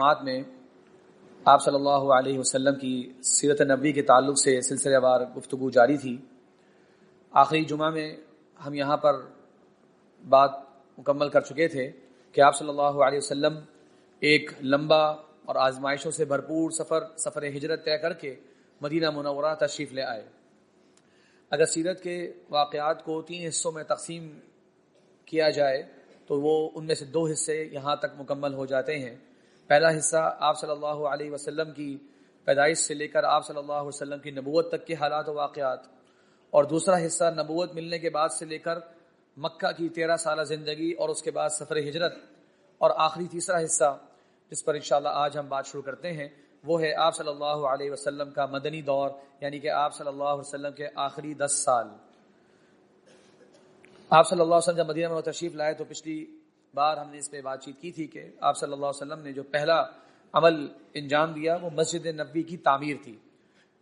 جماعت میں آپ صلی اللہ علیہ وسلم کی سیرت نبوی کے تعلق سے سلسلہ وار گفتگو جاری تھی۔ آخری جمعہ میں ہم یہاں پر بات مکمل کر چکے تھے کہ آپ صلی اللہ علیہ وسلم ایک لمبا اور آزمائشوں سے بھرپور سفر ہجرت طے کر کے مدینہ منورہ تشریف لے آئے۔ اگر سیرت کے واقعات کو 3 حصوں میں تقسیم کیا جائے تو وہ ان میں سے 2 حصے یہاں تک مکمل ہو جاتے ہیں۔ پہلا حصہ آپ صلی اللہ علیہ وسلم کی پیدائش سے لے کر آپ صلی اللہ علیہ وسلم کی نبوت تک کے حالات و واقعات، اور دوسرا حصہ نبوت ملنے کے بعد سے لے کر مکہ کی 13 سالہ زندگی اور اس کے بعد سفر ہجرت، اور آخری تیسرا حصہ جس پر انشاءاللہ آج ہم بات شروع کرتے ہیں وہ ہے آپ صلی اللہ علیہ وسلم کا مدنی دور، یعنی کہ آپ صلی اللہ علیہ وسلم کے آخری 10 سال۔ آپ صلی اللہ علیہ وسلم جب مدینہ میں تشریف لائے تو پچھلی بار ہم نے اس پہ بات چیت کی تھی کہ آپ صلی اللہ علیہ وسلم نے جو پہلا عمل انجام دیا وہ مسجد نبوی کی تعمیر تھی،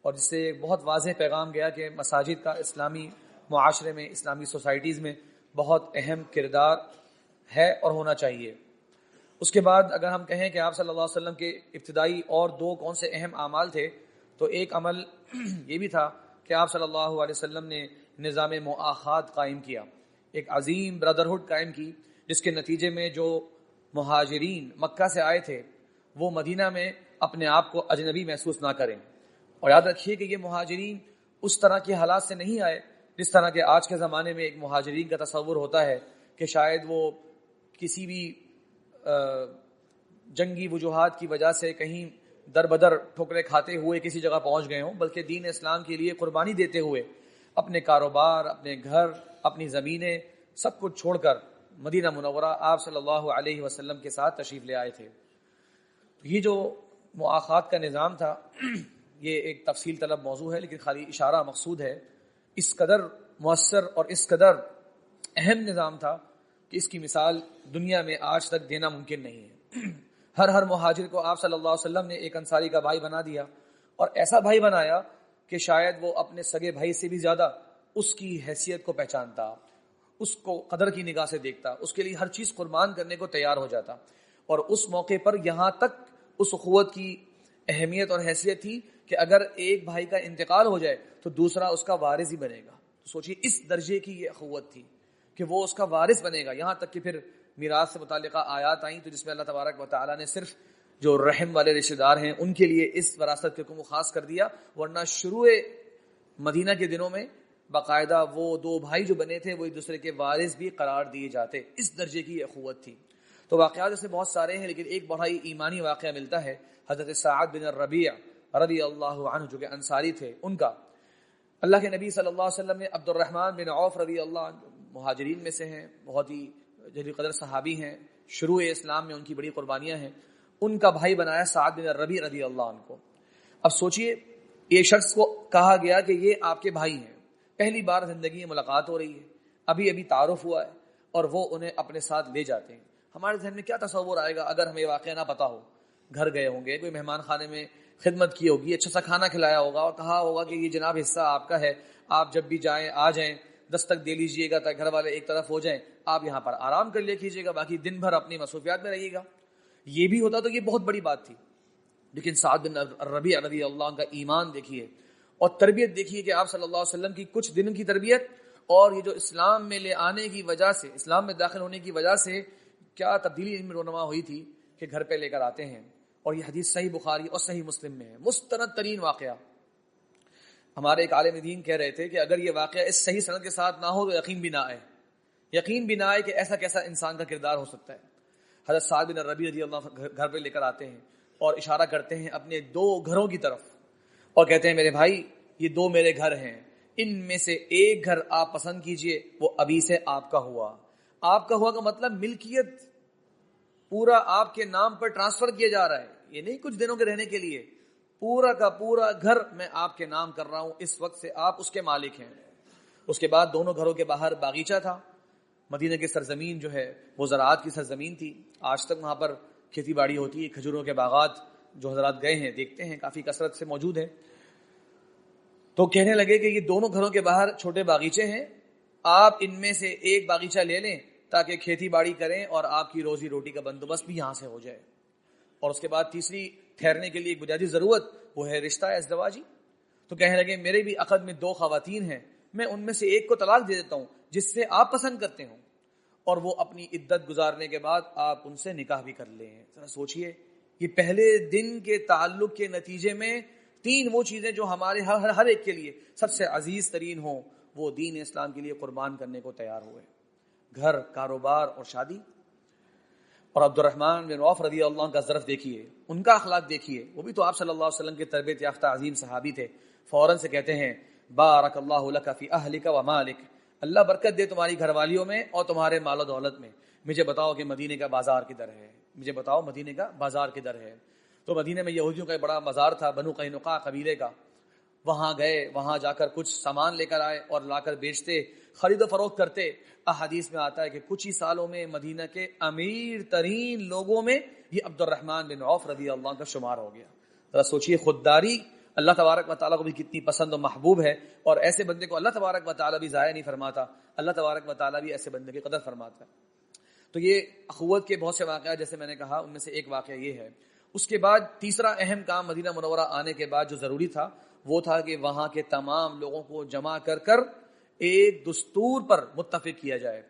اور جس سے ایک بہت واضح پیغام گیا کہ مساجد کا اسلامی معاشرے میں، اسلامی سوسائٹیز میں بہت اہم کردار ہے اور ہونا چاہیے۔ اس کے بعد اگر ہم کہیں کہ آپ صلی اللہ علیہ وسلم کے ابتدائی اور 2 کون سے اہم اعمال تھے، تو ایک عمل یہ بھی تھا کہ آپ صلی اللہ علیہ وسلم نے نظام مؤاخات قائم کیا، ایک عظیم برادرہڈ قائم کی، جس کے نتیجے میں جو مہاجرین مکہ سے آئے تھے وہ مدینہ میں اپنے آپ کو اجنبی محسوس نہ کریں۔ اور یاد رکھیے کہ یہ مہاجرین اس طرح کے حالات سے نہیں آئے جس طرح کے آج کے زمانے میں ایک مہاجرین کا تصور ہوتا ہے کہ شاید وہ کسی بھی جنگی وجوہات کی وجہ سے کہیں در بدر ٹھوکریں کھاتے ہوئے کسی جگہ پہنچ گئے ہوں، بلکہ دین اسلام کے لیے قربانی دیتے ہوئے اپنے کاروبار، اپنے گھر، اپنی زمینیں سب کچھ چھوڑ کر مدینہ منورہ آپ صلی اللہ علیہ وسلم کے ساتھ تشریف لے آئے تھے۔ یہ جو مؤاخات کا نظام تھا یہ ایک تفصیل طلب موضوع ہے، لیکن خالی اشارہ مقصود ہے۔ اس قدر مؤثر اور اس قدر اہم نظام تھا کہ اس کی مثال دنیا میں آج تک دینا ممکن نہیں ہے۔ ہر مہاجر کو آپ صلی اللہ علیہ وسلم نے ایک انصاری کا بھائی بنا دیا، اور ایسا بھائی بنایا کہ شاید وہ اپنے سگے بھائی سے بھی زیادہ اس کی حیثیت کو پہچانتا، اس کو قدر کی نگاہ سے دیکھتا، اس کے لیے ہر چیز قربان کرنے کو تیار ہو جاتا۔ اور اس موقع پر یہاں تک اس اخوت کی اہمیت اور حیثیت تھی کہ اگر ایک بھائی کا انتقال ہو جائے تو دوسرا اس کا وارث ہی بنے گا۔ تو سوچئے اس درجے کی یہ اخوت تھی کہ وہ اس کا وارث بنے گا۔ یہاں تک کہ پھر میراث سے متعلقہ آیات آئیں تو جس میں اللہ تبارک و تعالیٰ نے صرف جو رحم والے رشتہ دار ہیں ان کے لیے اس وراثت کے حکم کو خاص کر دیا، ورنہ شروع مدینہ کے دنوں میں باقاعدہ وہ 2 بھائی جو بنے تھے وہ ایک دوسرے کے وارث بھی قرار دیے جاتے۔ اس درجے کی اخوت تھی۔ تو واقعات ایسے بہت سارے ہیں، لیکن ایک بڑا ہی ایمانی واقعہ ملتا ہے حضرت سعد بن الربیع رضی اللہ عنہ جو کہ انصاری تھے ان کا۔ اللہ کے نبی صلی اللہ علیہ وسلم نے عبد الرحمن بن عوف رضی اللہ عنہ مہاجرین میں سے ہیں، بہت ہی جلیل قدر صحابی ہیں، شروع اسلام میں ان کی بڑی قربانیاں ہیں، ان کا بھائی بنایا سعد بن الربیع رضی اللہ عنہ کو۔ اب سوچئے یہ شخص کو کہا گیا کہ یہ آپ کے بھائی ہیں، پہلی بار زندگی میں ملاقات ہو رہی ہے، ابھی تعارف ہوا ہے، اور وہ انہیں اپنے ساتھ لے جاتے ہیں۔ ہمارے ذہن میں کیا تصور آئے گا اگر ہمیں واقعہ نہ پتا ہو؟ گھر گئے ہوں گے، کوئی مہمان خانے میں خدمت کی ہوگی، اچھا سا کھانا کھلایا ہوگا اور کہا ہوگا کہ یہ جناب حصہ آپ کا ہے، آپ جب بھی جائیں آ جائیں، دستک دے لیجئے گا تاکہ گھر والے ایک طرف ہو جائیں، آپ یہاں پر آرام کر لیا کیجئے گا، باقی دن بھر اپنی مصروفیات میں رہیے گا۔ یہ بھی ہوتا تو یہ بہت بڑی بات تھی، لیکن سعد بن الربیع رضی اللہ عنہ کا ایمان دیکھیے اور تربیت دیکھیے کہ آپ صلی اللہ علیہ وسلم کی کچھ دن کی تربیت اور یہ جو اسلام میں لے آنے کی وجہ سے، اسلام میں داخل ہونے کی وجہ سے کیا تبدیلی ان میں رونما ہوئی تھی کہ گھر پہ لے کر آتے ہیں۔ اور یہ حدیث صحیح بخاری اور صحیح مسلم میں ہے، مستند ترین واقعہ۔ ہمارے ایک عالم دین کہہ رہے تھے کہ اگر یہ واقعہ اس صحیح سند کے ساتھ نہ ہو تو یقین بھی نہ آئے کہ ایسا کیسا انسان کا کردار ہو سکتا ہے۔ حضرت سعد بن الربیع رضی اللہ عنہ گھر پہ لے کر آتے ہیں اور اشارہ کرتے ہیں اپنے 2 گھروں کی طرف اور کہتے ہیں میرے بھائی یہ 2 میرے گھر ہیں، ان میں سے ایک گھر آپ پسند کیجئے، وہ ابھی سے آپ کا ہوا۔ آپ کا ہوا کا مطلب ملکیت پورا آپ کے نام پر ٹرانسفر کیا جا رہا ہے، یہ نہیں کچھ دنوں کے رہنے کے لیے، پورا کا پورا گھر میں آپ کے نام کر رہا ہوں، اس وقت سے آپ اس کے مالک ہیں۔ اس کے بعد دونوں گھروں کے باہر باغیچہ تھا۔ مدینہ کی سرزمین جو ہے وہ زراعت کی سرزمین تھی، آج تک وہاں پر کھیتی باڑی ہوتی ہے، کھجوروں کے باغات جو حضرات گئے ہیں دیکھتے ہیں کافی کثرت سے موجود ہیں۔ تو کہنے لگے کہ یہ دونوں گھروں کے باہر چھوٹے باغیچے ہیں، آپ ان میں سے ایک باغیچہ لے لیں تاکہ کھیتی باڑی کریں اور آپ کی روزی روٹی کا بندوبست بھی یہاں سے ہو جائے۔ اور اس کے بعد تیسری ٹھہرنے کے لیے ایک بنیادی ضرورت وہ ہے رشتہ ازدواجی. تو کہنے لگے میرے بھی عقد میں 2 خواتین ہیں, میں ان میں سے ایک کو طلاق دے دیتا ہوں جس سے آپ پسند کرتے ہوں, اور وہ اپنی عدت گزارنے کے بعد آپ ان سے نکاح بھی کر لیں. ذرا سوچئے, یہ پہلے دن کے تعلق کے نتیجے میں 3 وہ چیزیں جو ہمارے ہر ایک کے لیے سب سے عزیز ترین ہوں, وہ دین اسلام کے لیے قربان کرنے کو تیار ہوئے. گھر, کاروبار اور شادی. اور عبد الرحمن بن عوف رضی اللہ عنہ کا ظرف دیکھیے, ان کا اخلاق دیکھیے, وہ بھی تو آپ صلی اللہ علیہ وسلم کے تربیت یافتہ عظیم صحابی تھے. فوراً سے کہتے ہیں بارک اللہ لک فی اہلک و مالک, اللہ برکت دے تمہاری گھر والیوں میں اور تمہارے مال و دولت میں. مجھے بتاؤ کہ مدینے کا بازار کدھر ہے, مجھے بتاؤ مدینے کا بازار کدھر ہے. تو مدینے میں یہودیوں کا ایک بڑا بازار تھا, بنو قینقاع قبیلے کا. وہاں گئے, وہاں جا کر کچھ سامان لے کر آئے اور لا کر بیچتے, خرید و فروخت کرتے. احادیث میں آتا ہے کہ کچھ ہی سالوں میں مدینہ کے امیر ترین لوگوں میں یہ عبد الرحمن بن عوف رضی اللہ عنہ کا شمار ہو گیا. ذرا سوچئے, خودداری اللہ تبارک و تعالیٰ کو بھی کتنی پسند و محبوب ہے, اور ایسے بندے کو اللہ تبارک و تعالیٰ بھی ضائع نہیں فرماتا. اللہ تبارک و تعالیٰ بھی ایسے بندے کی قدر فرماتا ہے. تو یہ اخوت کے بہت سے واقعات جیسے میں نے کہا, ان میں سے ایک واقعہ یہ ہے. اس کے بعد تیسرا اہم کام مدینہ منورہ آنے کے بعد جو ضروری تھا وہ تھا کہ وہاں کے تمام لوگوں کو جمع کر کر ایک دستور پر متفق کیا جائے.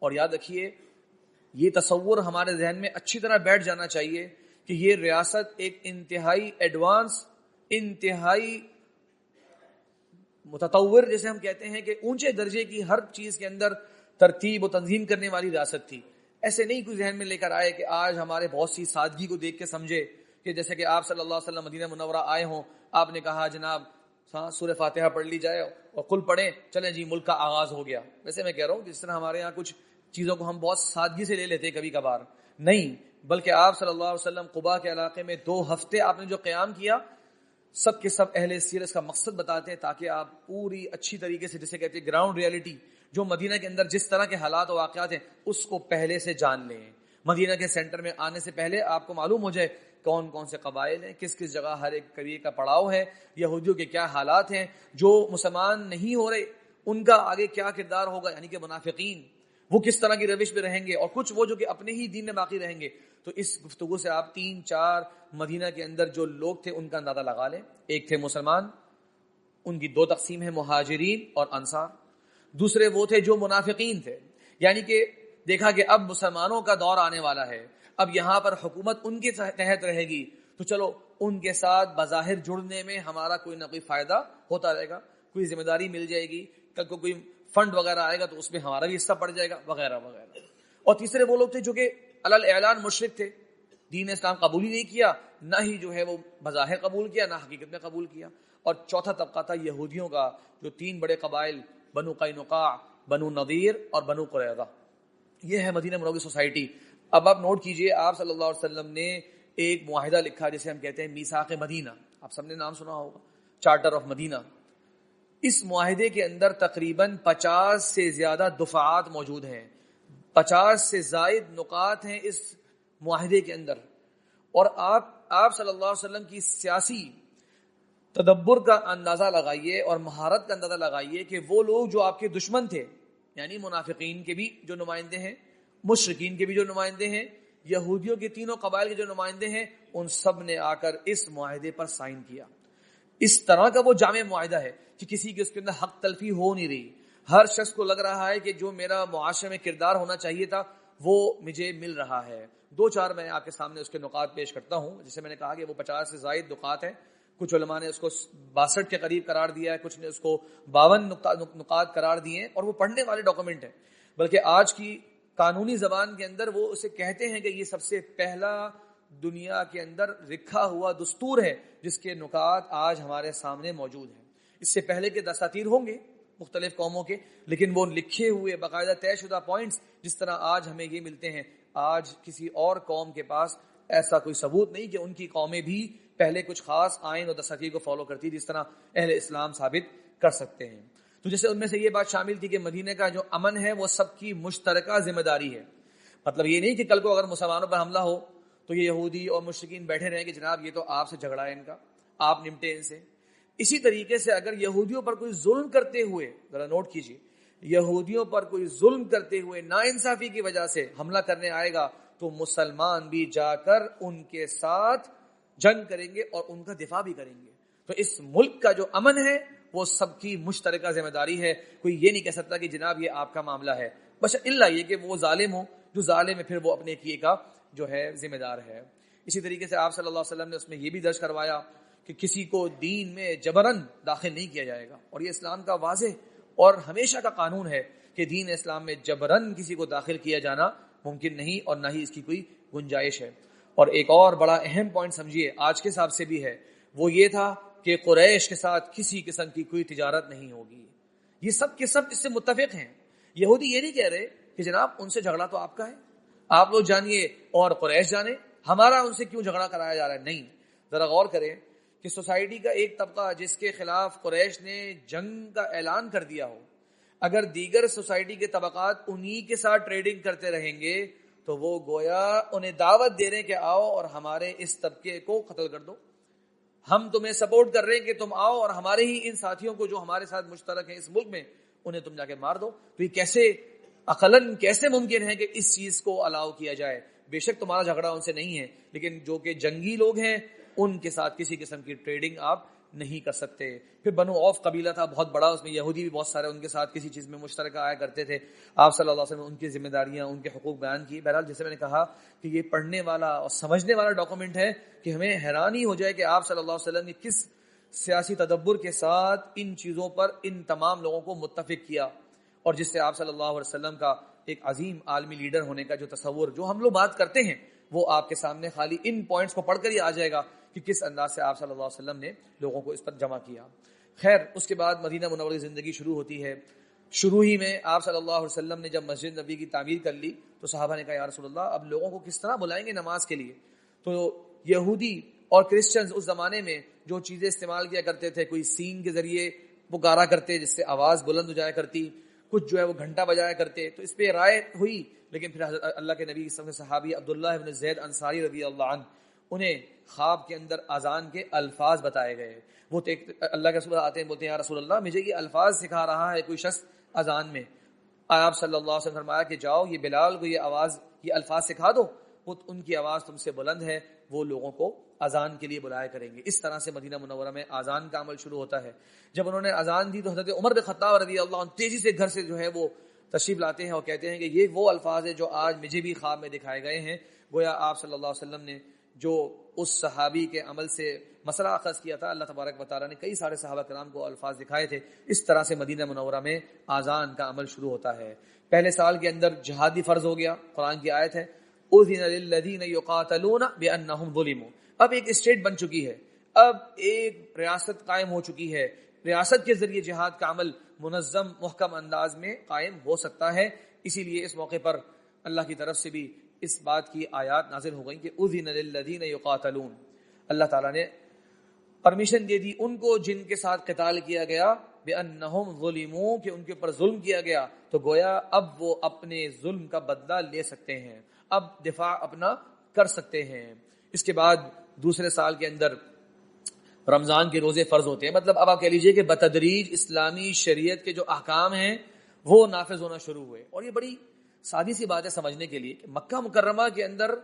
اور یاد رکھیے, یہ تصور ہمارے ذہن میں اچھی طرح بیٹھ جانا چاہیے کہ یہ ریاست ایک انتہائی ایڈوانس, انتہائی متطور, جیسے ہم کہتے ہیں کہ اونچے درجے کی ہر چیز کے اندر ترتیب و تنظیم کرنے والی ریاست تھی. ایسے نہیں کوئی ذہن میں لے کر آئے کہ آج ہمارے بہت سی سادگی کو دیکھ کے سمجھے کہ جیسے کہ آپ صلی اللہ علیہ وسلم مدینہ منورہ آئے ہوں, آپ نے کہا جناب سورہ فاتحہ پڑھ لی جائے اور قل پڑھیں, چلیں جی ملک کا آغاز ہو گیا. ویسے میں کہہ رہا ہوں جس طرح ہمارے یہاں کچھ چیزوں کو ہم بہت سادگی سے لے لیتے کبھی کبھار, نہیں, بلکہ آپ صلی اللہ علیہ وسلم قباء کے علاقے میں 2 ہفتے آپ نے جو قیام کیا, سب کے سب اہل سیرت اس کا مقصد بتاتے ہیں تاکہ آپ پوری اچھی طریقے سے, جسے کہتے ہیں گراؤنڈ ریالٹی, جو مدینہ کے اندر جس طرح کے حالات و واقعات ہیں اس کو پہلے سے جان لیں. مدینہ کے سینٹر میں آنے سے پہلے آپ کو معلوم ہو جائے کون کون سے قبائل ہیں, کس کس جگہ ہر ایک قبیلے کا پڑاؤ ہے, یہودیوں کے کیا حالات ہیں, جو مسلمان نہیں ہو رہے ان کا آگے کیا کردار ہوگا, یعنی کہ منافقین وہ کس طرح کی روش میں رہیں گے, اور کچھ وہ جو کہ اپنے ہی دین میں باقی رہیں گے. تو اس گفتگو سے آپ 3-4 مدینہ کے اندر جو لوگ تھے ان کا اندازہ لگا لیں. ایک تھے مسلمان, ان کی 2 تقسیم ہیں, مہاجرین اور انصار. دوسرے وہ تھے جو منافقین تھے, یعنی کہ دیکھا کہ اب مسلمانوں کا دور آنے والا ہے, اب یہاں پر حکومت ان کے تحت رہے گی, تو چلو ان کے ساتھ بظاہر جڑنے میں ہمارا کوئی نہ کوئی فائدہ ہوتا رہے گا, کوئی ذمہ داری مل جائے گی, کل کو کوئی فنڈ وغیرہ آئے گا تو اس میں ہمارا بھی حصہ پڑ جائے گا, وغیرہ وغیرہ. اور تیسرے وہ لوگ تھے جو کہ علی اعلان مشرک تھے, دین اسلام قبول ہی نہیں کیا, نہ ہی جو ہے وہ بظاہر قبول کیا, نہ حقیقت میں قبول کیا. اور چوتھا طبقہ تھا یہودیوں کا, جو 3 بڑے قبائل, بنو قینقاع, بنو نضیر اور بنو قریظہ. یہ ہے مدینہ منورہ کی سوسائٹی. اب آپ نوٹ کیجئے, آپ صلی اللہ علیہ وسلم نے ایک معاہدہ لکھا جسے ہم کہتے ہیں میثاق مدینہ, آپ سب نے نام سنا ہوگا, چارٹر آف مدینہ. اس معاہدے کے اندر تقریباً 50 سے زیادہ دفعات موجود ہیں, 50 سے زائد نکات ہیں اس معاہدے کے اندر. اور آپ صلی اللہ علیہ وسلم کی سیاسی تدبر کا اندازہ لگائیے اور مہارت کا اندازہ لگائیے کہ وہ لوگ جو آپ کے دشمن تھے, یعنی منافقین کے بھی جو نمائندے ہیں, مشرکین کے بھی جو نمائندے ہیں, یہودیوں کے 3 قبائل کے جو نمائندے ہیں, ان سب نے آ کر اس معاہدے پر سائن کیا. اس طرح کا وہ جامع معاہدہ ہے کہ کسی کی اس کے اندر حق تلفی ہو نہیں رہی. ہر شخص کو لگ رہا ہے کہ جو میرا معاشرے میں کردار ہونا چاہیے تھا وہ مجھے مل رہا ہے. 2-4 میں آپ کے سامنے اس کے نکات پیش کرتا ہوں. جسے میں نے کہا کہ وہ 50 سے زائد نکات ہیں. کچھ علماء نے اس کو 62 کے قریب قرار دیا ہے, کچھ نے اس کو 52 نکات قرار دیے ہیں, اور وہ پڑھنے والے ڈاکومنٹ ہیں. بلکہ آج کی قانونی زبان کے اندر وہ اسے کہتے ہیں کہ یہ سب سے پہلا دنیا کے اندر لکھا ہوا دستور ہے جس کے نکات آج ہمارے سامنے موجود ہیں. اس سے پہلے کے دساتیر ہوں گے مختلف قوموں کے, لیکن وہ لکھے ہوئے باقاعدہ طے شدہ پوائنٹس جس طرح آج ہمیں یہ ملتے ہیں, آج کسی اور قوم کے پاس ایسا کوئی ثبوت نہیں کہ ان کی قومیں بھی پہلے کچھ خاص آئین اور دساتیر کو فالو کرتی جس طرح اہل اسلام ثابت کر سکتے ہیں. تو جیسے ان میں سے یہ بات شامل تھی کہ مدینہ کا جو امن ہے وہ سب کی مشترکہ ذمہ داری ہے. مطلب یہ نہیں کہ کل کو اگر مسلمانوں پر حملہ ہو تو یہ یہودی اور مشرکین بیٹھے رہیں کہ جناب یہ تو آپ سے جھگڑا ہے ان کا, آپ نمٹے ان سے. اسی طریقے سے اگر یہودیوں پر کوئی ظلم کرتے ہوئے, ذرا نوٹ کیجیے, یہودیوں پر کوئی ظلم کرتے ہوئے ناانصافی کی وجہ سے حملہ کرنے آئے گا تو مسلمان بھی جا کر ان کے ساتھ جنگ کریں گے اور ان کا دفاع بھی کریں گے. تو اس ملک کا جو امن ہے وہ سب کی مشترکہ ذمہ داری ہے. کوئی یہ نہیں کہہ سکتا کہ جناب یہ آپ کا معاملہ ہے، بس اللہ یہ کہ وہ ظالم ہو، جو ظالم ہے پھر وہ اپنے کیے کا جو ہے ذمہ دار ہے. اسی طریقے سے آپ صلی اللہ علیہ وسلم نے اس میں یہ بھی درج کروایا کہ کسی کو دین میں جبرن داخل نہیں کیا جائے گا، اور یہ اسلام کا واضح اور ہمیشہ کا قانون ہے کہ دین اسلام میں جبرن کسی کو داخل کیا جانا ممکن نہیں اور نہ ہی اس کی کوئی گنجائش ہے. اور ایک اور بڑا اہم پوائنٹ سمجھیے آج کے حساب سے بھی ہے، وہ یہ تھا کہ قریش کے ساتھ کسی قسم کی کوئی تجارت نہیں ہوگی. یہ سب کے سب اس سے متفق ہیں. یہودی یہ نہیں کہہ رہے کہ جناب ان سے جھگڑا تو آپ کا ہے، آپ لوگ جانیے اور قریش جانے، ہمارا ان سے کیوں جھگڑا کرایا جا رہا ہے. نہیں، ذرا غور کریں کہ سوسائٹی کا ایک طبقہ جس کے خلاف قریش نے جنگ کا اعلان کر دیا ہو، اگر دیگر سوسائٹی کے طبقات انہی کے ساتھ ٹریڈنگ کرتے رہیں گے تو وہ گویا انہیں دعوت دے رہے کہ آؤ اور ہمارے اس طبقے کو قتل کر دو، ہم تمہیں سپورٹ کر رہے ہیں کہ تم آؤ اور ہمارے ہی ان ساتھیوں کو جو ہمارے ساتھ مشترک ہیں اس ملک میں انہیں تم جا کے مار دو. تو یہ کیسے عقلاً کیسے ممکن ہے کہ اس چیز کو الاؤ کیا جائے؟ بے شک تمہارا جھگڑا ان سے نہیں ہے، لیکن جو کہ جنگی لوگ ہیں ان کے ساتھ کسی قسم کی ٹریڈنگ آپ نہیں کر سکتے. پھر بنو عوف قبیلہ تھا بہت بڑا، اس میں یہودی بھی بہت سارے ان کے ساتھ کسی چیز میں مشترکہ آیا کرتے تھے. آپ صلی اللہ علیہ وسلم نے ان کی ذمہ داریاں، ان کے حقوق بیان کی. بہرحال جیسے میں نے کہا کہ یہ پڑھنے والا اور سمجھنے والا ڈاکومنٹ ہے کہ ہمیں حیرانی ہو جائے کہ آپ صلی اللہ علیہ وسلم نے کس سیاسی تدبر کے ساتھ ان چیزوں پر ان تمام لوگوں کو متفق کیا، اور جس سے آپ صلی اللہ علیہ وسلم کا ایک عظیم عالمی لیڈر ہونے کا جو تصور جو ہم لوگ بات کرتے ہیں وہ آپ کے سامنے خالی ان پوائنٹس کو پڑھ کر ہی آ جائے گا کہ کس انداز سے آپ صلی اللہ علیہ وسلم نے لوگوں کو اس پر جمع کیا. خیر، اس کے بعد مدینہ منورہ کی زندگی شروع ہوتی ہے. شروع ہی میں آپ صلی اللہ علیہ وسلم نے جب مسجد نبی کی تعمیر کر لی تو صحابہ نے کہا یا رسول اللہ اب لوگوں کو کس طرح بلائیں گے نماز کے لیے؟ تو یہودی اور کرسچنز اس زمانے میں جو چیزیں استعمال کیا کرتے تھے، کوئی سین کے ذریعے پکارا کرتے جس سے آواز بلند ہو جایا کرتی، کچھ جو ہے وہ گھنٹہ بجایا کرتے. تو اس پہ رائے ہوئی، لیکن پھر حضرت اللہ کے نبی صحابی عبداللہ ابن زید انصاری رضی اللہ عنہ انہیں خواب کے اندر اذان کے الفاظ بتائے گئے. وہ اللہ کے رسول آتے ہیں، بولتے ہیں یا رسول اللہ مجھے یہ الفاظ سکھا رہا ہے کوئی شخص اذان میں. آپ صلی اللہ علیہ وسلم فرمایا کہ جاؤ یہ بلال کو یہ الفاظ سکھا دو، وہ ان کی آواز تم سے بلند ہے، وہ لوگوں کو اذان کے لیے بلایا کریں گے. اس طرح سے مدینہ منورہ میں اذان کا عمل شروع ہوتا ہے. جب انہوں نے اذان دی تو حضرت عمر بن خطاب رضی اللہ عنہ تیزی سے گھر سے جو ہے وہ تشریف لاتے ہیں اور کہتے ہیں کہ یہ وہ الفاظ ہیں جو آج مجھے بھی خواب میں دکھائے گئے ہیں. گویا آپ صلی اللہ علیہ وسلم نے جو اس صحابی کے عمل سے مسئلہ اخذ کیا تھا، اللہ تبارک و تعالیٰ نے کئی سارے صحابہ کرام کو الفاظ دکھائے تھے. اس طرح سے مدینہ منورہ میں اذان کا عمل شروع ہوتا ہے. پہلے سال کے اندر جہادی فرض ہو گیا. قرآن کی آیت ہے اذن للذین یقاتلون بانہم ظلموا. اب ایک اسٹیٹ بن چکی ہے، اب ایک ریاست قائم ہو چکی ہے. ریاست کے ذریعے جہاد کا عمل منظم محکم انداز میں قائم ہو سکتا ہے. اسی لیے اس موقع پر اللہ کی طرف سے بھی اس بات کی آیات نازل ہو گئی کہ اذن للذین یقاتلون. اللہ تعالیٰ نے پرمیشن دے دی ان کو جن کے ساتھ قتال کیا گیا، بانہم ظلموا کہ ان کے اوپر ظلم کیا گیا. تو گویا اب وہ اپنے ظلم کا بدلہ لے سکتے ہیں، اب دفاع اپنا کر سکتے ہیں. اس کے بعد دوسرے سال کے اندر رمضان کے روزے فرض ہوتے ہیں. مطلب اب آپ کہہ لیجئے کہ بتدریج اسلامی شریعت کے جو احکام ہیں وہ نافذ ہونا شروع ہوئے. اور یہ بڑی سادی سی بات ہے سمجھنے کے لیے کہ مکہ مکرمہ کے اندر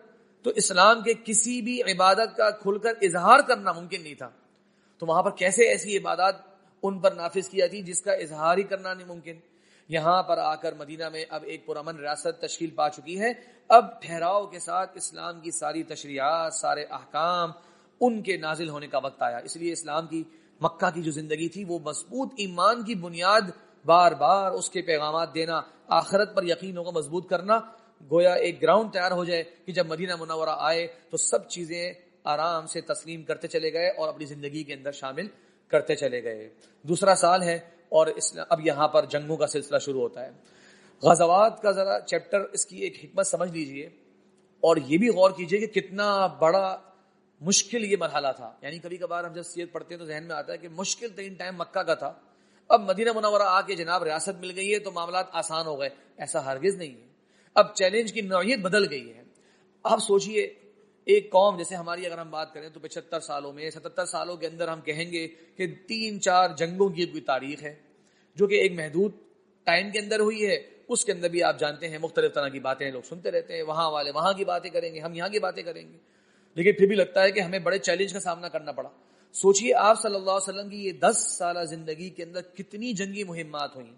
تو اسلام کے کسی بھی عبادت کا کھل کر اظہار کرنا ممکن نہیں تھا. تو وہاں پر کیسے ایسی عبادات ان پر نافذ کی جاتی جس کا اظہار ہی کرنا نہیں ممکن؟ یہاں پر آ کر مدینہ میں اب ایک پرامن ریاست تشکیل پا چکی ہے. اب ٹھہراؤ کے ساتھ اسلام کی ساری تشریعات، سارے احکام ان کے نازل ہونے کا وقت آیا. اس لیے اسلام کی مکہ کی جو زندگی تھی وہ مضبوط ایمان کی بنیاد، بار بار اس کے پیغامات دینا، آخرت پر یقینوں کو مضبوط کرنا، گویا ایک گراؤنڈ تیار ہو جائے کہ جب مدینہ منورہ آئے تو سب چیزیں آرام سے تسلیم کرتے چلے گئے اور اپنی زندگی کے اندر شامل کرتے چلے گئے. دوسرا سال ہے اور اب یہاں پر جنگوں کا سلسلہ شروع ہوتا ہے. غزوات کا ذرا چیپٹر، اس کی ایک حکمت سمجھ لیجئے اور یہ بھی غور کیجئے کہ کتنا بڑا مشکل یہ مرحلہ تھا. یعنی کبھی کبھار ہم جب سیرت پڑھتے ہیں تو ذہن میں آتا ہے کہ مشکل ترین ٹائم مکہ کا تھا، اب مدینہ منورہ آ کے جناب ریاست مل گئی ہے تو معاملات آسان ہو گئے. ایسا ہرگز نہیں ہے. اب چیلنج کی نوعیت بدل گئی ہے. آپ سوچئے ایک قوم جیسے ہماری اگر ہم بات کریں تو 75 سالوں میں 77 سالوں کے اندر ہم کہیں گے کہ 3-4 جنگوں کی کوئی تاریخ ہے جو کہ ایک محدود ٹائم کے اندر ہوئی ہے. اس کے اندر بھی آپ جانتے ہیں مختلف طرح کی باتیں لوگ سنتے رہتے ہیں، وہاں والے وہاں کی باتیں کریں گے، ہم یہاں کی باتیں کریں گے، لیکن پھر بھی لگتا ہے کہ ہمیں بڑے چیلنج کا سامنا کرنا پڑا. سوچئے آپ صلی اللہ علیہ وسلم کی یہ 10 سالہ زندگی کے اندر کتنی جنگی مہمات ہوئی.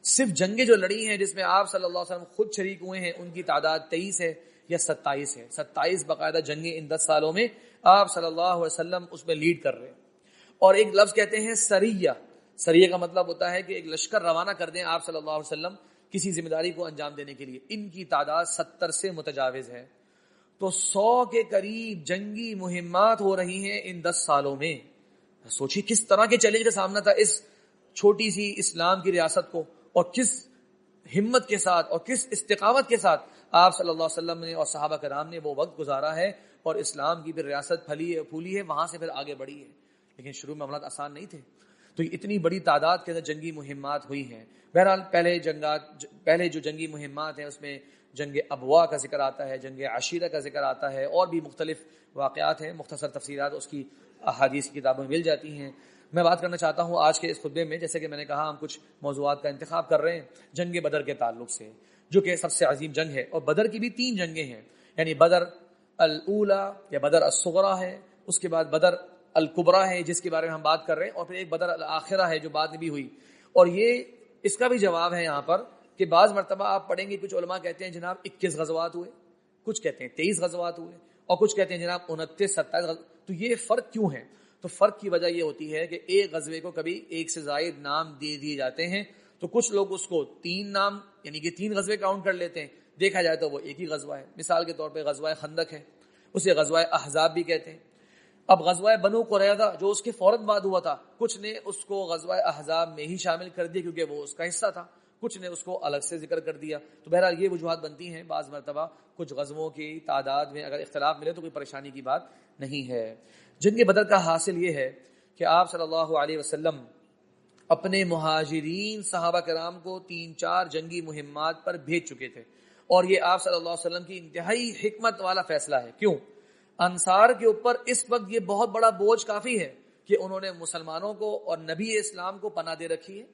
صرف جنگیں جو لڑی ہیں جس میں آپ صلی اللہ علیہ وسلم خود شریک ہوئے ہیں ان کی تعداد 23 ہے یا 27 ہے. 27 باقاعدہ جنگیں ان 10 سالوں میں آپ صلی اللہ علیہ وسلم اس میں لیڈ کر رہے ہیں. اور ایک لفظ کہتے ہیں سریہ. سریہ کا مطلب ہوتا ہے کہ ایک لشکر روانہ کر دیں آپ صلی اللہ علیہ وسلم کسی ذمہ داری کو انجام دینے کے لیے. ان کی تعداد 70 سے متجاوز ہے. تو 100 کے قریب جنگی مہمات ہو رہی ہیں ان 10 سالوں میں. سوچیے کس طرح کے چیلنج کا سامنا تھا اس چھوٹی سی اسلام کی ریاست کو، اور کس ہمت کے ساتھ اور کس استقامت کے ساتھ آپ صلی اللہ علیہ وسلم نے اور صحابہ کرام نے وہ وقت گزارا ہے اور اسلام کی پھر ریاست پھولی ہے، وہاں سے پھر آگے بڑھی ہے. لیکن شروع میں معاملات آسان نہیں تھے. تو اتنی بڑی تعداد کے اندر جنگی مہمات ہوئی ہیں. بہرحال پہلے جو جنگی مہمات ہیں اس میں جنگ ابوا کا ذکر آتا ہے، جنگ عشیرہ کا ذکر آتا ہے، اور بھی مختلف واقعات ہیں. مختصر تفسیرات اس کی احادیث کی کتابوں میں مل جاتی ہیں. میں بات کرنا چاہتا ہوں آج کے اس خطبے میں، جیسے کہ میں نے کہا ہم کچھ موضوعات کا انتخاب کر رہے ہیں جنگ بدر کے تعلق سے، جو کہ سب سے عظیم جنگ ہے. اور بدر کی بھی 3 جنگیں ہیں، یعنی بدر الاولی یا بدر الصغریٰ ہے، اس کے بعد بدر الکبریٰ ہے جس کے بارے میں ہم بات کر رہے ہیں، اور پھر ایک بدر الآخرہ ہے جو بعد میں بھی ہوئی. اور یہ اس کا بھی جواب ہے یہاں پر کہ بعض مرتبہ آپ پڑھیں گے کچھ علماء کہتے ہیں جناب 21 غزوات ہوئے، کچھ کہتے ہیں 23 غزوات ہوئے، اور کچھ کہتے ہیں جناب 29 27 غزوات. تو یہ فرق کیوں ہے؟ تو فرق کی وجہ یہ ہوتی ہے کہ ایک غزوے کو کبھی ایک سے زائد نام دے دیے جاتے ہیں. تو کچھ لوگ اس کو 3 نام یعنی کہ 3 غزوے کاؤنٹ کر لیتے ہیں. دیکھا جائے تو وہ ایک ہی غزوہ ہے. مثال کے طور پہ غزوہ خندق ہے، اسے غزوہ احزاب بھی کہتے ہیں. اب غزوہ بنو قریظہ جو اس کے فوراً بعد ہوا تھا، کچھ نے اس کو غزوہ احزاب میں ہی شامل کر دیا کیونکہ وہ اس کا حصہ تھا، کچھ نے اس کو الگ سے ذکر کر دیا. تو بہرحال یہ وجوہات بنتی ہیں. بعض مرتبہ کچھ غزووں کی تعداد میں اگر اختلاف ملے تو کوئی پریشانی کی بات نہیں ہے. جنگ بدر کا حاصل یہ ہے کہ آپ صلی اللہ علیہ وسلم اپنے مہاجرین صحابہ کرام کو 3-4 جنگی مہمات پر بھیج چکے تھے. اور یہ آپ صلی اللہ علیہ وسلم کی انتہائی حکمت والا فیصلہ ہے. کیوں؟ انصار کے اوپر اس وقت یہ بہت بڑا بوجھ کافی ہے کہ انہوں نے مسلمانوں کو اور نبی اسلام کو پناہ دے رکھی ہے،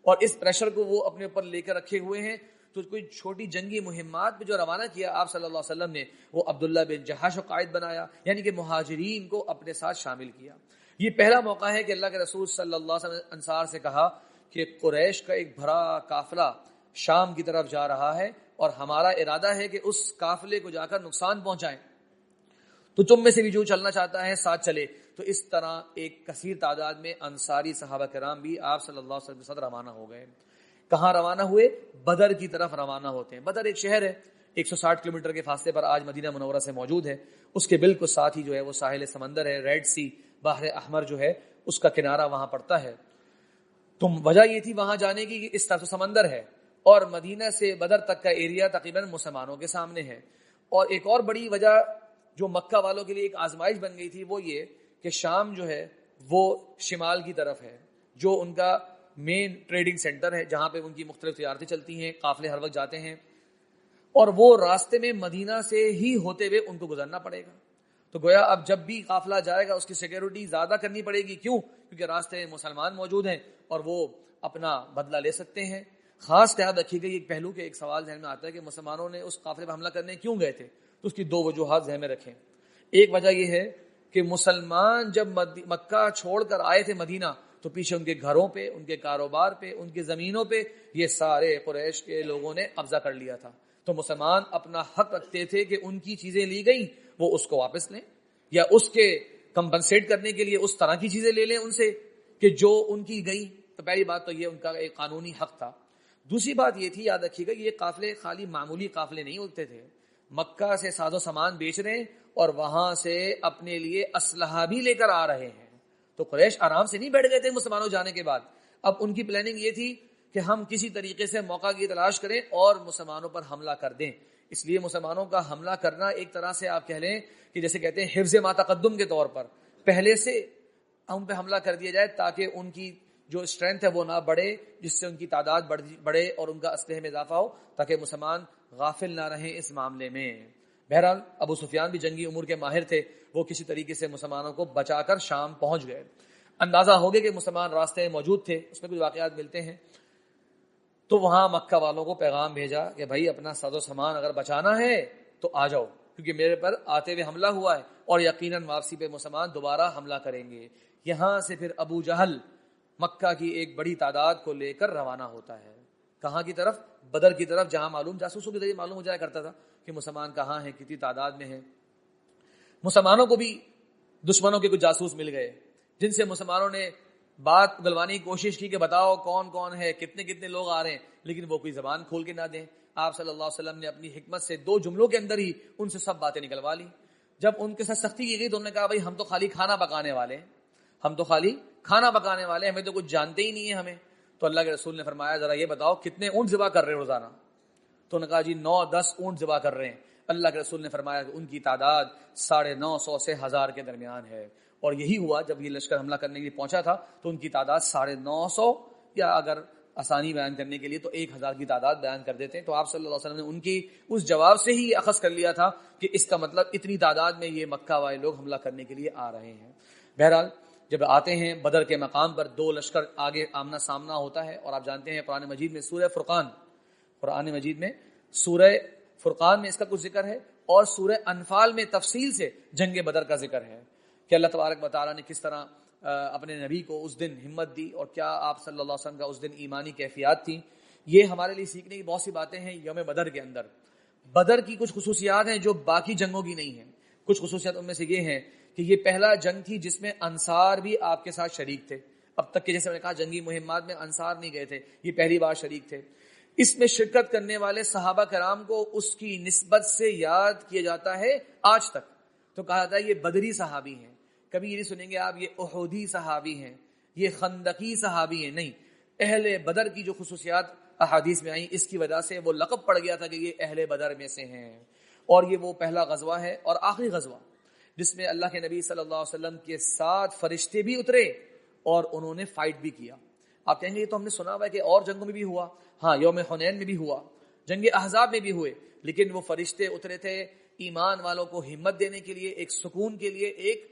اور اس پریشر کو وہ اپنے اوپر لے کر رکھے ہوئے ہیں. تو کوئی چھوٹی جنگی مہمات میں جو روانہ کیا آپ صلی اللہ علیہ وسلم نے، وہ عبداللہ بن جہش کو قائد بنایا، یعنی کہ مہاجرین کو اپنے ساتھ شامل کیا. یہ پہلا موقع ہے کہ اللہ کے رسول صلی اللہ علیہ وسلم نے انصار سے کہا کہ قریش کا ایک بھرا قافلہ شام کی طرف جا رہا ہے اور ہمارا ارادہ ہے کہ اس قافلے کو جا کر نقصان پہنچائیں، تو تم میں سے بھی جو چلنا چاہتا ہے ساتھ چلے. تو اس طرح ایک کثیر تعداد میں انصاری صحابہ کرام بھی آپ صلی اللہ علیہ وسلم کے ساتھ روانہ ہو گئے. کہاں روانہ ہوئے؟ بدر کی طرف روانہ ہوتے ہیں. بدر ایک شہر ہے 160 کلومیٹر کے فاصلے پر آج مدینہ منورہ سے موجود ہے. اس کے بالکل ساتھ ہی جو ہے وہ ساحل سمندر ہے، ریڈ سی، بحر احمر جو ہے اس کا کنارہ وہاں پڑتا ہے. تو وجہ یہ تھی وہاں جانے کی کہ اس طرف سمندر ہے اور مدینہ سے بدر تک کا ایریا تقریباً مسلمانوں کے سامنے ہے. اور ایک اور بڑی وجہ جو مکہ والوں کے لیے ایک آزمائش بن گئی تھی وہ یہ کہ شام جو ہے وہ شمال کی طرف ہے، جو ان کا مین ٹریڈنگ سینٹر ہے جہاں پہ ان کی مختلف تجارتیں چلتی ہیں، قافلے ہر وقت جاتے ہیں، اور وہ راستے میں مدینہ سے ہی ہوتے ہوئے ان کو گزرنا پڑے گا. تو گویا اب جب بھی قافلہ جائے گا اس کی سیکیورٹی زیادہ کرنی پڑے گی. کیوں؟ کیونکہ راستے میں مسلمان موجود ہیں اور وہ اپنا بدلہ لے سکتے ہیں. خاص خیال رکھیے گا ایک پہلو کے ایک سوال ذہن میں آتا ہے کہ مسلمانوں نے اس قافلے پر حملہ کرنے کیوں گئے تھے؟ تو اس کی 2 وجوہات ذہن میں رکھیں. ایک وجہ یہ ہے کہ مسلمان جب مکہ چھوڑ کر آئے تھے مدینہ تو پیچھے ان کے گھروں پہ، ان کے کاروبار پہ، ان کی زمینوں پہ یہ سارے قریش کے لوگوں نے قبضہ کر لیا تھا. تو مسلمان اپنا حق رکھتے تھے کہ ان کی چیزیں لی گئیں وہ اس کو واپس لیں، یا اس کے کمپنسیٹ کرنے کے لیے اس طرح کی چیزیں لے لیں ان سے کہ جو ان کی گئی. تو پہلی بات تو یہ ان کا ایک قانونی حق تھا. دوسری بات یہ تھی، یاد رکھیے گا یہ قافلے خالی معمولی قافلے نہیں ہوتے تھے. مکہ سے ساز و سامان بیچ رہے ہیں اور وہاں سے اپنے لیے اسلحہ بھی لے کر آ رہے ہیں. تو قریش آرام سے نہیں بیٹھ گئے تھے مسلمانوں جانے کے بعد. اب ان کی پلاننگ یہ تھی کہ ہم کسی طریقے سے موقع کی تلاش کریں اور مسلمانوں پر حملہ کر دیں. اس لیے مسلمانوں کا حملہ کرنا ایک طرح سے آپ کہہ لیں کہ جیسے کہتے ہیں حفظ ما تقدم کے طور پر پہلے سے ان پہ حملہ کر دیا جائے تاکہ ان کی جو اسٹرینتھ ہے وہ نہ بڑھے، جس سے ان کی تعداد بڑھے اور ان کا اسلحے میں اضافہ ہو، تاکہ مسلمان غافل نہ رہیں اس معاملے میں. بہرحال ابو سفیان بھی جنگی امور کے ماہر تھے، وہ کسی طریقے سے مسلمانوں کو بچا کر شام پہنچ گئے. اندازہ ہو گیا کہ مسلمان راستے میں موجود تھے. اس میں کچھ واقعات ملتے ہیں. تو وہاں مکہ والوں کو پیغام بھیجا کہ بھائی اپنا ساز و سامان اگر بچانا ہے تو آ جاؤ، کیونکہ میرے پر آتے ہوئے حملہ ہوا ہے اور یقیناً واپسی پہ مسلمان دوبارہ حملہ کریں گے۔ یہاں سے پھر ابو جہل مکہ کی ایک بڑی تعداد کو لے کر روانہ ہوتا ہے، کہاں کی طرف؟ بدر کی طرف، جہاں معلوم جاسوسوں کے ذریعے معلوم ہو جایا کرتا تھا کہ مسلمان کہاں ہیں، کتنی تعداد میں ہیں۔ مسلمانوں کو بھی دشمنوں کے کچھ جاسوس مل گئے جن سے مسلمانوں نے بات اگلوانے کی کوشش کی کہ بتاؤ کون کون ہے، کتنے کتنے لوگ آ رہے ہیں، لیکن وہ کوئی زبان کھول کے نہ دیں۔ آپ صلی اللہ علیہ وسلم نے اپنی حکمت سے 2 جملوں کے اندر ہی ان سے سب باتیں نکلوا لی۔ جب ان کے ساتھ سختی کی گئی تو انہوں نے کہا بھائی ہم تو خالی کھانا پکانے والے ہیں، ہم تو خالی کھانا پکانے والے ہیں، ہمیں تو کچھ جانتے ہی نہیں ہے ہمیں۔ تو اللہ کے رسول نے فرمایا ذرا یہ بتاؤ کتنے اونٹ ذبح کر رہے ہیں روزانہ؟ تو انہوں نے کہا جی 9-10 اونٹ ذبح کر رہے ہیں۔ اللہ کے رسول نے فرمایا کہ ان کی تعداد 950 سے 1000 کے درمیان ہے۔ اور یہی ہوا، جب یہ لشکر حملہ کرنے کے لیے پہنچا تھا تو ان کی تعداد 950، یا اگر آسانی بیان کرنے کے لیے تو 1000 کی تعداد بیان کر دیتے ہیں۔ تو آپ صلی اللہ علیہ وسلم نے ان کی اس جواب سے ہی اخذ کر لیا تھا کہ اس کا مطلب اتنی تعداد میں یہ مکہ والے لوگ حملہ کرنے کے لیے آ رہے ہیں۔ بہرحال جب آتے ہیں بدر کے مقام پر 2 لشکر آگے آمنا سامنا ہوتا ہے، اور آپ جانتے ہیں قرآن مجید میں سورہ فرقان میں اس کا کچھ ذکر ہے، اور سورہ انفال میں تفصیل سے جنگ بدر کا ذکر ہے کہ اللہ تبارک و تعالیٰ نے کس طرح اپنے نبی کو اس دن ہمت دی، اور کیا آپ صلی اللہ علیہ وسلم کا اس دن ایمانی کیفیات تھیں۔ یہ ہمارے لیے سیکھنے کی بہت سی باتیں ہیں یوم بدر کے اندر۔ بدر کی کچھ خصوصیات ہیں جو باقی جنگوں کی نہیں ہیں۔ کچھ خصوصیات ان میں سے یہ ہیں کہ یہ پہلا جنگ تھی جس میں انصار بھی آپ کے ساتھ شریک تھے۔ اب تک کہ جیسے میں نے کہا جنگی مہمات میں انصار نہیں گئے تھے، یہ پہلی بار شریک تھے۔ اس میں شرکت کرنے والے صحابہ کرام کو اس کی نسبت سے یاد کیا جاتا ہے آج تک، تو کہا جاتا ہے یہ بدری صحابی ہیں۔ کبھی یہ نہیں سنیں گے آپ یہ احودی صحابی ہیں، یہ خندقی صحابی ہیں، نہیں، اہل بدر کی جو خصوصیات احادیث میں آئیں اس کی وجہ سے وہ لقب پڑ گیا تھا کہ یہ اہل بدر میں سے ہیں۔ اور یہ وہ پہلا غزوہ ہے اور آخری غزوہ جس میں اللہ کے نبی صلی اللہ علیہ وسلم کے ساتھ فرشتے بھی اترے اور انہوں نے فائٹ بھی کیا۔ آپ کہیں گے یہ تو ہم نے سنا ہوا ہے کہ اور جنگوں میں بھی ہوا، ہاں یوم حنین میں بھی ہوا، جنگ احزاب میں بھی ہوئے، لیکن وہ فرشتے اترے تھے ایمان والوں کو ہمت دینے کے لیے، ایک سکون کے لیے، ایک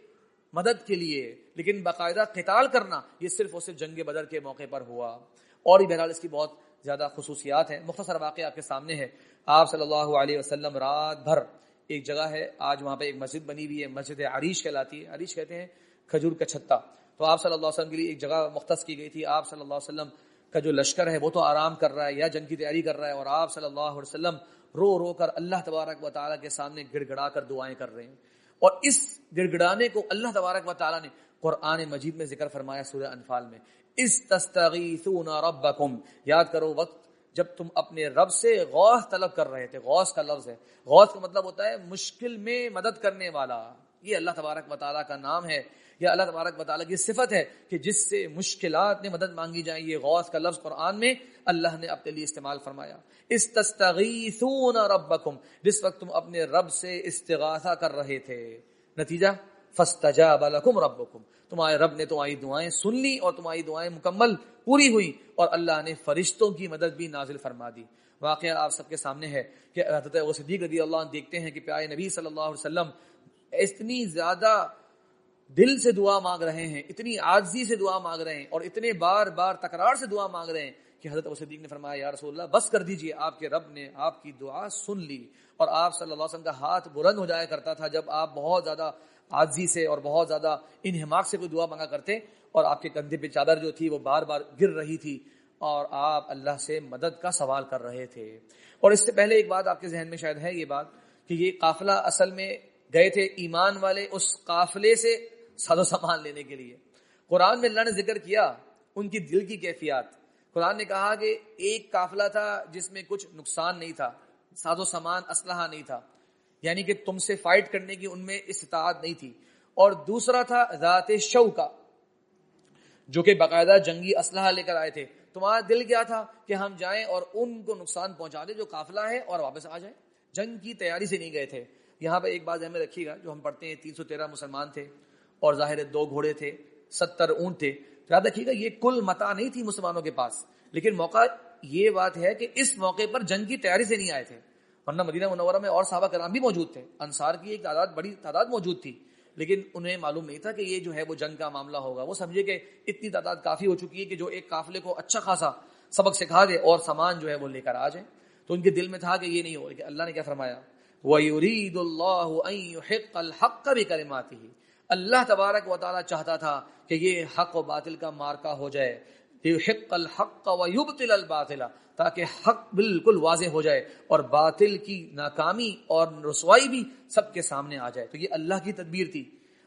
مدد کے لیے، لیکن باقاعدہ قتال کرنا یہ صرف اور صرف جنگ بدر کے موقع پر ہوا۔ اور بھی بہرحال اس کی بہت زیادہ خصوصیات ہیں۔ مختصر واقعہ آپ کے سامنے ہے۔ آپ صلی اللہ علیہ وسلم رات بھر، ایک جگہ ہے آج وہاں پہ ایک مسجد بنی ہوئی ہے، مسجد عریش کہلاتی ہے، عریش کہتے ہیں کھجور کا چھتا۔ تو آپ صلی اللہ علیہ وسلم کے لیے ایک جگہ مختص کی گئی تھی۔ آپ صلی اللہ علیہ وسلم کا جو لشکر ہے وہ تو آرام کر رہا ہے یا جنگ کی تیاری کر رہا ہے، اور آپ صلی اللہ علیہ وسلم رو رو کر اللہ تبارک و تعالیٰ کے سامنے گڑ گڑا کر دعائیں کر رہے ہیں۔ اور اس گڑ گڑانے کو اللہ تبارک و تعالیٰ نے قرآن مجید میں ذکر فرمایا سورہ انفال میں، استستغیثون ربکم، یاد کرو وقت جب تم اپنے رب سے غوث طلب کر رہے تھے۔ غوث کا لفظ ہے، غوث کا مطلب ہوتا ہے مشکل میں مدد کرنے والا، یہ اللہ تبارک و تعالیٰ کا نام ہے، یا اللہ تبارک و تعالیٰ کی صفت ہے کہ جس سے مشکلات میں مدد مانگی جائے۔ یہ غوث کا لفظ قرآن میں اللہ نے اپنے لیے استعمال فرمایا، استستغیثون ربکم، جس وقت تم اپنے رب سے استغاثہ کر رہے تھے، نتیجہ فاستجاب لکم ربکم، تمہارے رب نے تمہاری دعائیں سن لی اور تمہاری دعائیں مکمل پوری ہوئی، اور اللہ نے فرشتوں کی مدد بھی نازل فرما دی۔ واقعہ آپ سب کے سامنے ہے کہ حضرت ابو صدیق رضی اللہ عنہ دیکھتے ہیں کہ پیارے نبی صلی اللہ علیہ وسلم اتنی زیادہ دل سے دعا مانگ رہے ہیں، اتنی عاجزی سے دعا مانگ رہے ہیں، اور اتنے بار بار تکرار سے دعا مانگ رہے ہیں کہ حضرت ابو صدیق نے فرمایا یا رسول اللہ بس کر دیجئے، آپ کے رب نے آپ کی دعا سن لی۔ اور آپ صلی اللہ علیہ وسلم کا ہاتھ بلند ہو جایا کرتا تھا جب آپ بہت زیادہ عاجزی سے اور بہت زیادہ انہماک سے کوئی دعا مانگا کرتے، اور آپ کے کندھے پہ چادر جو تھی وہ بار بار گر رہی تھی اور آپ اللہ سے مدد کا سوال کر رہے تھے۔ اور اس سے پہلے ایک بات آپ کے ذہن میں شاید ہے یہ بات کہ یہ قافلہ اصل میں گئے تھے ایمان والے اس قافلے سے ساز و سامان لینے کے لیے۔ قرآن میں اللہ نے ذکر کیا ان کی دل کی کیفیات۔ قرآن نے کہا کہ ایک قافلہ تھا جس میں کچھ نقصان نہیں تھا، ساز و سامان اسلحہ نہیں تھا، یعنی کہ تم سے فائٹ کرنے کی ان میں استطاعت نہیں تھی، اور دوسرا تھا ذات شوکا جو کہ باقاعدہ جنگی اسلحہ لے کر آئے تھے۔ تمہارا دل کیا تھا کہ ہم جائیں اور ان کو نقصان پہنچا دیں جو قافلہ ہے اور واپس آ جائیں، جنگ کی تیاری سے نہیں گئے تھے۔ یہاں پہ ایک بات ذہن میں رکھیے گا، جو ہم پڑھتے ہیں 313 مسلمان تھے اور ظاہر 2 گھوڑے تھے، 70 اونٹ تھے، یاد رکھیے گا یہ کل متاع نہیں تھی مسلمانوں کے پاس، لیکن موقع یہ بات ہے کہ اس موقع پر جنگ کی تیاری سے نہیں آئے تھے، ورنہ مدینہ منورہ میں اور صحابہ کرام بھی موجود تھے، انصار کی ایک بڑی تعداد موجود تھی، لیکن انہیں معلوم نہیں تھا کہ یہ جو ہے وہ جنگ کا معاملہ ہوگا۔ وہ سمجھے کہ اتنی تعداد کافی ہو چکی ہے کہ جو ایک قافلے کو اچھا خاصا سبق سکھا دے اور سامان جو ہے وہ لے کر آ جائیں. تو ان کے دل میں تھا کہ یہ نہیں ہو. کہ اللہ نے کیا فرمایا؟ وَيُرِيدُ اللَّهُ أَن يُحِقَّ الْحَقَّ بِكَلِمَاتِهِ. اللہ تبارک و تعالیٰ چاہتا تھا کہ یہ حق و باطل کا مارکا ہو جائے. لِيُحِقَّ الْحَقَّ وَيُبْطِلَ الْبَاطِلَ, تاکہ حق بالکل واضح ہو جائے اور باطل کی ناکامی اور رسوائی بھی سب کے سامنے آ جائے. تو یہ اللہ کی تدبیر تھی.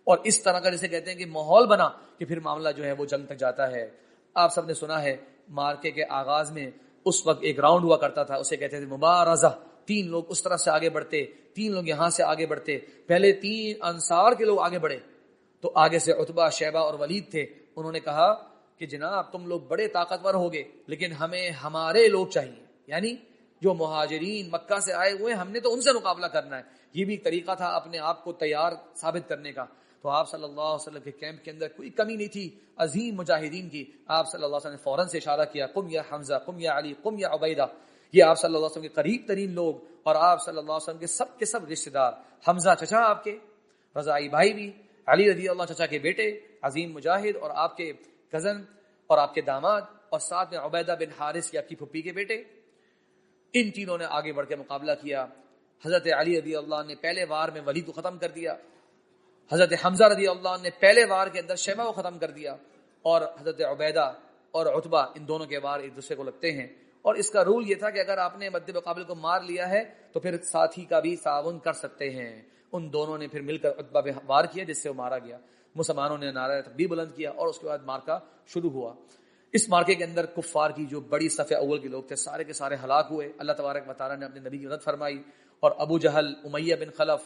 اور اس طرح کا جسے کہتے ہیں کہ ماحول بنا کہ پھر معاملہ جو ہے وہ جنگ تک جاتا ہے. آپ سب نے سنا ہے مارکے کے آغاز میں اس وقت ایک راؤنڈ ہوا کرتا تھا, اسے کہتے تھے مبارزہ. 3 لوگ اس طرف سے آگے بڑھتے, 3 لوگ یہاں سے آگے بڑھتے. پہلے 3 انصار کے لوگ آگے بڑھے تو آگے سے عتبہ, شیبہ اور ولید تھے. انہوں نے کہا کہ جناب تم لوگ بڑے طاقتور ہوگے لیکن ہمیں ہمارے لوگ چاہیے, یعنی جو مہاجرین مکہ سے آئے ہوئے ہم نے تو ان سے مقابلہ کرنا ہے. یہ بھی ایک طریقہ تھا اپنے آپ کو تیار ثابت کرنے کا. تو آپ صلی اللہ علیہ وسلم کے کیمپ کے اندر کوئی کمی نہیں تھی عظیم مجاہدین کی. آپ صلی اللہ علیہ وسلم نے فوراً سے اشارہ کیا, قم یا حمزہ, قم یا علی, قم یا عبیدہ. یہ آپ صلی اللہ علیہ وسلم کے قریب ترین لوگ اور آپ صلی اللہ علیہ وسلم کے سب رشتہ دار. حمزہ چچا آپ کے, رضائی بھائی بھی, علی رضی اللہ چچا کے بیٹے عظیم مجاہد اور آپ کے کزن اور آپ کے داماد, اور ساتھ میں عبیدہ بن حارث کی آپ کی پھپھی کے بیٹے. ان تینوں نے آگے بڑھ کے مقابلہ کیا. حضرت علی رضی اللہ عنہ نے پہلے وار میں ولید کو ختم کر دیا. حضرت حمزہ رضی اللہ عنہ نے پہلے وار کے اندر شیبہ کو ختم کر دیا. اور حضرت عبیدہ اور عتبہ ان دونوں کے وار ایک دوسرے کو لگتے ہیں. اور اس کا رول یہ تھا کہ اگر آپ نے مد مقابل کو مار لیا ہے تو پھر ساتھی کا بھی تعاون کر سکتے ہیں. ان دونوں نے پھر مل کر عتبہ پہ وار کیا جس سے وہ مارا گیا. مسلمانوں نے نعرہ تکبیر بلند کیا اور اس کے بعد مارکا شروع ہوا. اس مارکے کے اندر کفار کی جو بڑی صف اول کے لوگ تھے سارے کے سارے ہلاک ہوئے. اللہ تبارک و تعالیٰ نے اپنے نبی کی مدد فرمائی اور ابو جہل, امیہ بن خلف,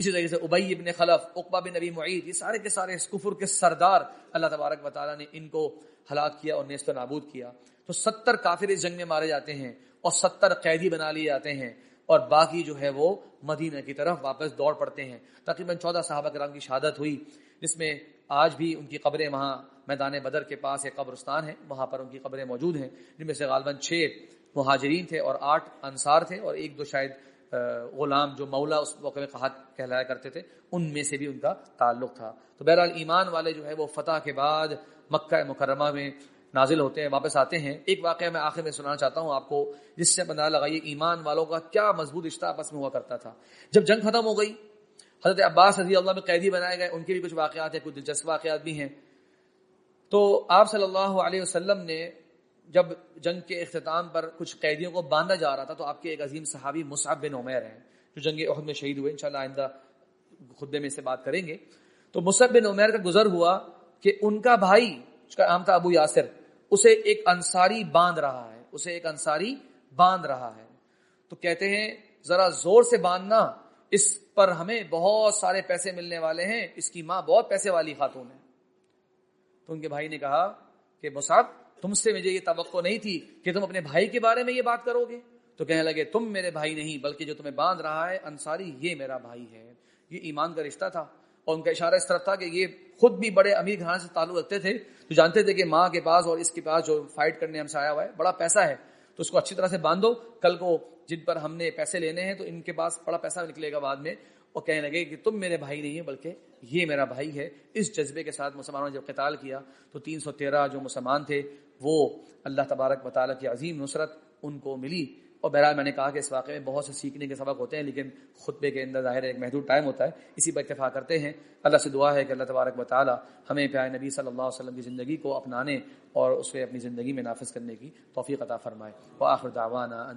اسی طریقے سے ابی بن خلف, عقبہ بن ابی معیط, یہ سارے کے سارے اس کفر کے سردار اللہ تبارک و تعالیٰ نے ان کو ہلاک کیا اور نیست و نابود کیا. تو 70 کافر اس جنگ میں مارے جاتے ہیں اور 70 قیدی بنا لیے جاتے ہیں اور باقی جو ہے وہ مدینہ کی طرف واپس دوڑ پڑتے ہیں. تقریباً 14 صحابہ کرام کی شہادت ہوئی جس میں آج بھی ان کی قبریں وہاں میدان بدر کے پاس ایک قبرستان ہے, وہاں پر ان کی قبریں موجود ہیں, جن میں سے غالباً 6 مہاجرین تھے اور 8 انصار تھے اور 1-2 شاید غلام جو مولا اس موقع میں کہلایا کرتے تھے, ان میں سے بھی ان کا تعلق تھا. تو بہرحال ایمان والے جو ہے وہ فتح کے بعد مکہ مکرمہ میں نازل ہوتے ہیں, واپس آتے ہیں. ایک واقعہ میں آخر میں سنانا چاہتا ہوں آپ کو جس سے اندازہ لگائیے ایمان والوں کا کیا مضبوط رشتہ آپس میں ہوا کرتا تھا. جب جنگ ختم ہو گئی, حضرت عباس رضی اللہ میں قیدی بنائے گئے, ان کے بھی کچھ واقعات ہیں, کچھ دلچسپ واقعات بھی ہیں. تو آپ صلی اللہ علیہ وسلم نے جب جنگ کے اختتام پر کچھ قیدیوں کو باندھا جا رہا تھا تو آپ کے ایک عظیم صحابی مصعب بن عمیر ہیں جو جنگ احد میں شہید ہوئے, انشاءاللہ آئندہ خطبے میں سے بات کریں گے. تو مصعب بن عمیر کا گزر ہوا کہ ان کا بھائی جس کا نام تھا ابو یاسر, اسے ایک انصاری باندھ رہا ہے. تو کہتے ہیں ذرا زور سے باندھنا, اس پر ہمیں بہت سارے پیسے ملنے والے ہیں, اس کی ماں بہت پیسے والی خاتون ہے. تو ان کے بھائی نے کہا کہ مصعب تم سے مجھے یہ توقع نہیں تھی کہ تم اپنے بھائی کے بارے میں یہ بات کرو گے. تو کہنے لگے تم میرے بھائی نہیں بلکہ جو تمہیں باندھ رہا ہے انصاری یہ میرا بھائی ہے. یہ ایمان کا رشتہ تھا اور ان کا اشارہ اس طرف تھا کہ یہ خود بھی بڑے امیر گھرانے سے تعلق رکھتے تھے, تو جانتے تھے کہ ماں کے پاس اور اس کے پاس جو فائٹ کرنے ہم سے آیا ہوا ہے بڑا پیسہ ہے, تو اس کو اچھی طرح سے باندھو, کل کو جن پر ہم نے پیسے لینے ہیں تو ان کے پاس بڑا پیسہ نکلے گا بعد میں. اور کہنے لگے کہ تم میرے بھائی نہیں ہیں بلکہ یہ میرا بھائی ہے. اس جذبے کے ساتھ مسلمانوں نے جب قتال کیا تو 313 جو مسلمان تھے وہ اللہ تبارک و تعالیٰ کی عظیم نصرت ان کو ملی. اور بہرحال میں نے کہا کہ اس واقعے میں بہت سے سیکھنے کے سبق ہوتے ہیں, لیکن خطبے کے اندر ظاہر ایک محدود ٹائم ہوتا ہے, اسی پر اتفاق کرتے ہیں. اللہ سے دعا ہے کہ اللہ تبارک و تعالیٰ ہمیں پیارے نبی صلی اللہ علیہ وسلم کی زندگی کو اپنانے اور اسے اپنی زندگی میں نافذ کرنے کی توفیق عطا فرمائے. وآخر دعوانا